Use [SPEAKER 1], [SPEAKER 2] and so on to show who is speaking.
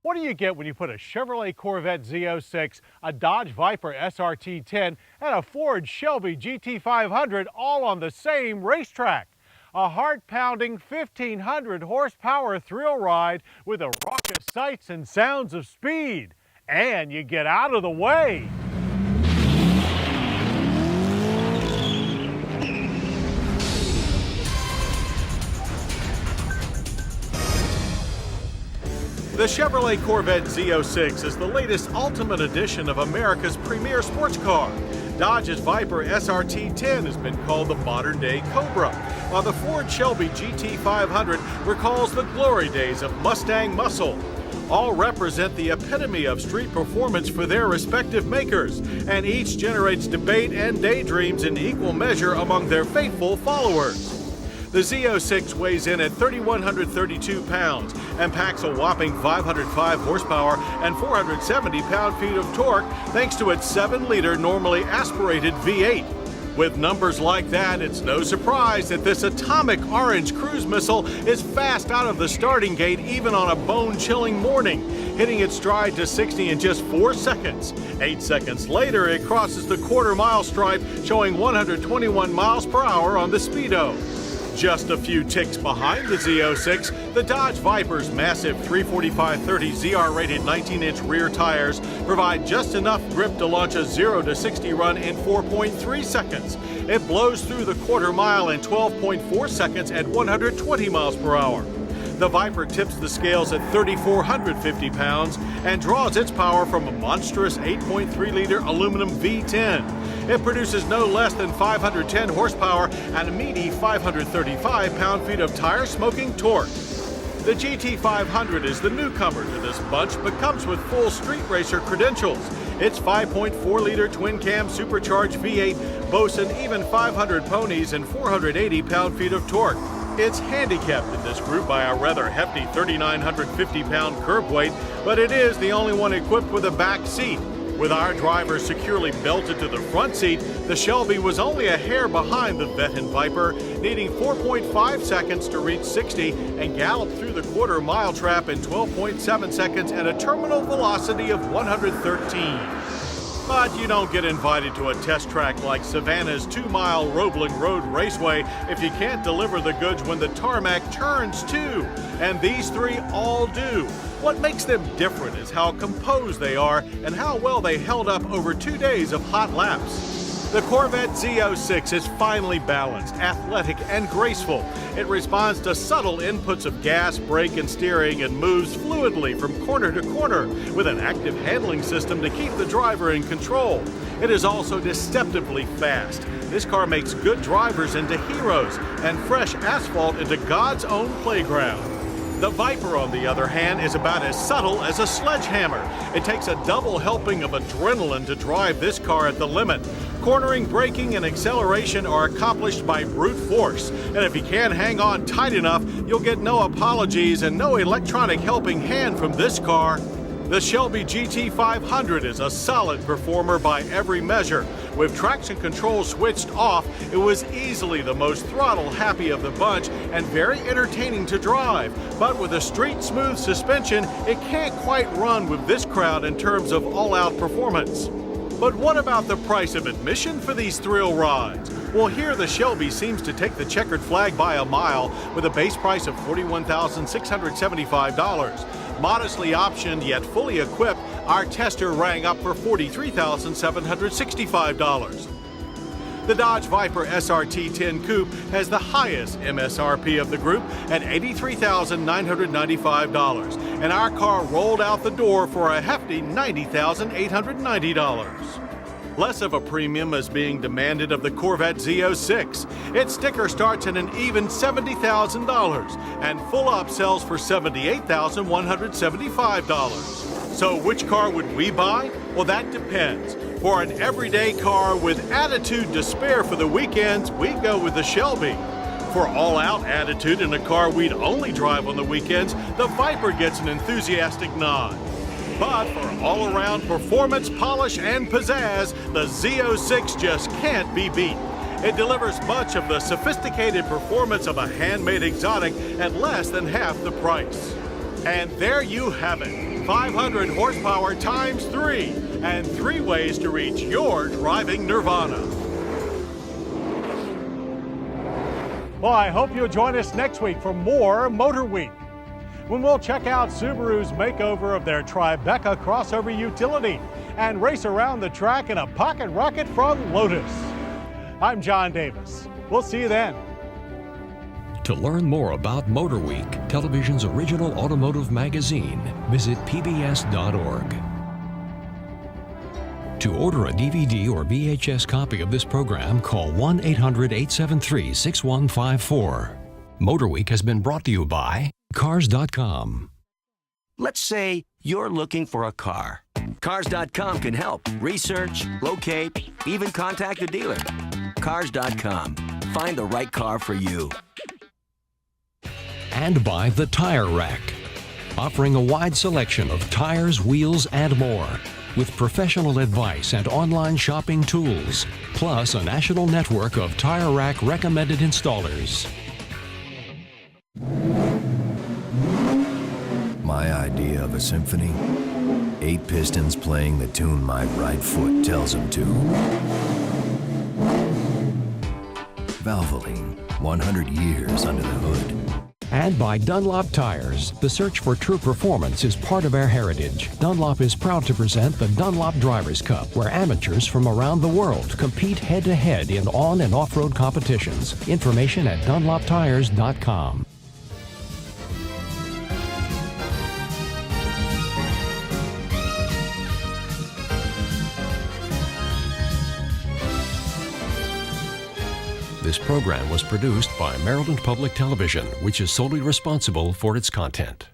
[SPEAKER 1] What do you get when you put a Chevrolet Corvette Z06, a Dodge Viper SRT10, and a Ford Shelby GT500 all on the same racetrack? A heart-pounding 1,500 horsepower thrill ride with a raucous sights and sounds of speed. And you get out of the way. The Chevrolet Corvette Z06 is the latest ultimate edition of America's premier sports car. Dodge's Viper SRT10 has been called the modern-day Cobra, while the Ford Shelby GT500 recalls the glory days of Mustang muscle. All represent the epitome of street performance for their respective makers, and each generates debate and daydreams in equal measure among their faithful followers. The Z06 weighs in at 3,132 pounds and packs a whopping 505 horsepower and 470 pound-feet of torque thanks to its 7-liter normally aspirated V8. With numbers like that, it's no surprise that this atomic orange cruise missile is fast out of the starting gate even on a bone-chilling morning, hitting its stride to 60 in just 4 seconds. 8 seconds later, it crosses the quarter-mile stripe, showing 121 miles per hour on the speedo. Just a few ticks behind the Z06, the Dodge Viper's massive 345/30 ZR-rated 19-inch rear tires provide just enough grip to launch a 0 to 60 run in 4.3 seconds. It blows through the quarter mile in 12.4 seconds at 120 miles per hour. The Viper tips the scales at 3,450 pounds and draws its power from a monstrous 8.3-liter aluminum V10. It produces no less than 510 horsepower and a meaty 535 pound-feet of tire-smoking torque. The GT500 is the newcomer to this bunch, but comes with full street racer credentials. Its 5.4-liter twin-cam supercharged V8 boasts an even 500 ponies and 480 pound-feet of torque. It's handicapped in this group by a rather hefty 3,950-pound curb weight, but it is the only one equipped with a back seat. With our driver securely belted to the front seat, the Shelby was only a hair behind the Vettin Viper, needing 4.5 seconds to reach 60 and gallop through the quarter-mile trap in 12.7 seconds at a terminal velocity of 113. But you don't get invited to a test track like Savannah's 2-mile Roebling Road Raceway if you can't deliver the goods when the tarmac turns too. And these three all do. What makes them different is how composed they are and how well they held up over 2 days of hot laps. The Corvette Z06 is finely balanced, athletic, and graceful. It responds to subtle inputs of gas, brake, and steering and moves fluidly from corner to corner with an active handling system to keep the driver in control. It is also deceptively fast. This car makes good drivers into heroes and fresh asphalt into God's own playground. The Viper, on the other hand, is about as subtle as a sledgehammer. It takes a double helping of adrenaline to drive this car at the limit. Cornering, braking, and acceleration are accomplished by brute force. And if you can't hang on tight enough, you'll get no apologies and no electronic helping hand from this car. The Shelby GT500 is a solid performer by every measure. With traction control switched off, it was easily the most throttle-happy of the bunch and very entertaining to drive. But with a street-smooth suspension, it can't quite run with this crowd in terms of all-out performance. But what about the price of admission for these thrill rides? Well, here the Shelby seems to take the checkered flag by a mile with a base price of $41,675. Modestly optioned yet fully equipped, our tester rang up for $43,765. The Dodge Viper SRT10 Coupe has the highest MSRP of the group at $83,995, and our car rolled out the door for a hefty $90,890. Less of a premium is being demanded of the Corvette Z06. Its sticker starts at an even $70,000, and full up sells for $78,175. So which car would we buy? Well, that depends. For an everyday car with attitude to spare for the weekends, we'd go with the Shelby. For all-out attitude in a car we'd only drive on the weekends, the Viper gets an enthusiastic nod. But for all-around performance, polish, and pizzazz, the Z06 just can't be beat. It delivers much of the sophisticated performance of a handmade exotic at less than half the price. And there you have it. GT500 horsepower times 3, and 3 ways to reach your driving nirvana. Well, I hope you'll join us next week for more Motorweek, when we'll check out Subaru's makeover of their Tribeca crossover utility and race around the track in a pocket rocket from Lotus. I'm John Davis. We'll see you then.
[SPEAKER 2] To learn more about Motorweek, television's original automotive magazine, visit pbs.org. To order a DVD or VHS copy of this program, call 1-800-873-6154. Motorweek has been brought to you by Cars.com.
[SPEAKER 3] Let's say you're looking for a car. Cars.com can help. Research, locate, even contact a dealer. Cars.com. Find the right car for you.
[SPEAKER 2] And by The Tire Rack, offering a wide selection of tires, wheels, and more, with professional advice and online shopping tools, plus a national network of Tire Rack recommended installers.
[SPEAKER 4] My idea of a symphony? 8 pistons playing the tune my right foot tells them to. Valvoline, 100 years under the hood.
[SPEAKER 2] And by Dunlop Tires. The search for true performance is part of our heritage. Dunlop is proud to present the Dunlop Drivers' Cup, where amateurs from around the world compete head-to-head in on- and off-road competitions. Information at dunloptires.com. This program was produced by Maryland Public Television, which is solely responsible for its content.